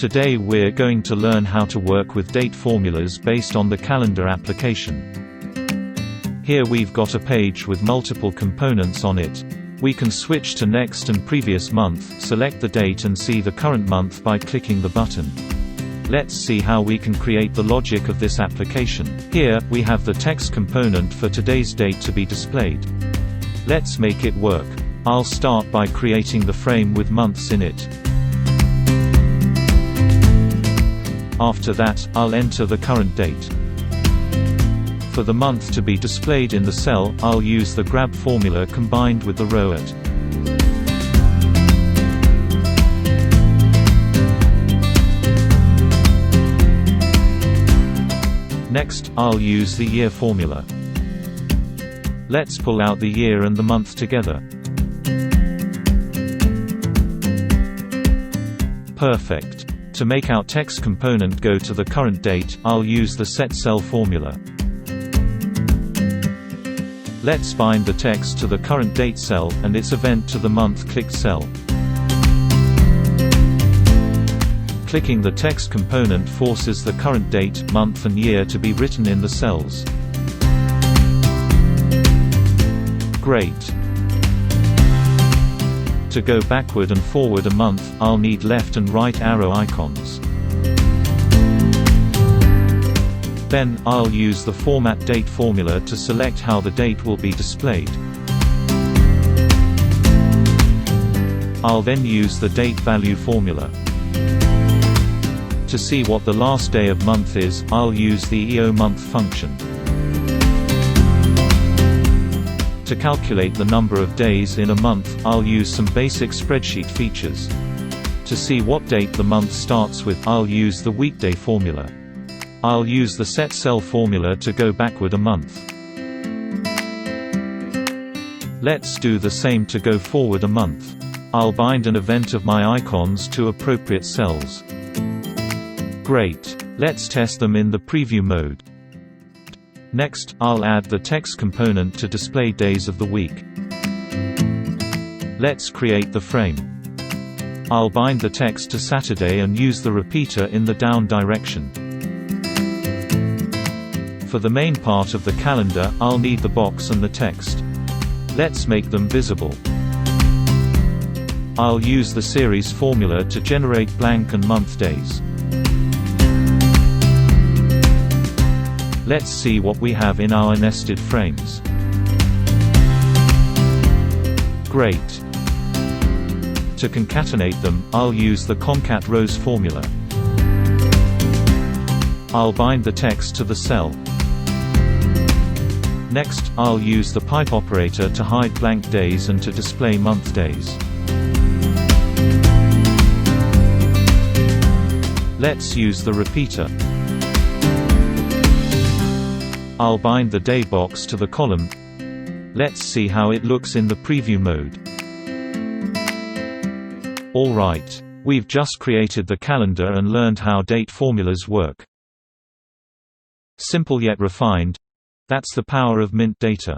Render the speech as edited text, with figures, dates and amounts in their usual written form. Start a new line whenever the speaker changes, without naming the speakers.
Today we're going to learn how to work with date formulas based on the calendar application. Here we've got a page with multiple components on it. We can switch to next and previous month, select the date and see the current month by clicking the button. Let's see how we can create the logic of this application. Here, we have the text component for today's date to be displayed. Let's make it work. I'll start by creating the frame with months in it. After that, I'll enter the current date. For the month to be displayed in the cell, I'll use the grab formula combined with the row at. Next, I'll use the year formula. Let's pull out the year and the month together. Perfect. To make our text component go to the current date, I'll use the set cell formula. Let's bind the text to the current date cell, and its event to the month clicked cell. Clicking the text component forces the current date, month and year to be written in the cells. Great. To go backward and forward a month, I'll need left and right arrow icons. Then, I'll use the format date formula to select how the date will be displayed. I'll then use the date value formula. To see what the last day of month is, I'll use the EO_month function. To calculate the number of days in a month, I'll use some basic spreadsheet features. To see what date the month starts with, I'll use the weekday formula. I'll use the set cell formula to go backward a month. Let's do the same to go forward a month. I'll bind an event of my icons to appropriate cells. Great. Let's test them in the preview mode. Next, I'll add the text component to display days of the week. Let's create the frame. I'll bind the text to Saturday and use the repeater in the down direction. For the main part of the calendar, I'll need the box and the text. Let's make them visible. I'll use the series formula to generate blank and month days. Let's see what we have in our nested frames. Great. To concatenate them, I'll use the concat rows formula. I'll bind the text to the cell. Next, I'll use the pipe operator to hide blank days and to display month days. Let's use the repeater. I'll bind the day box to the column. Let's see how it looks in the preview mode. Alright. We've just created the calendar and learned how date formulas work. Simple yet refined. That's the power of MintData.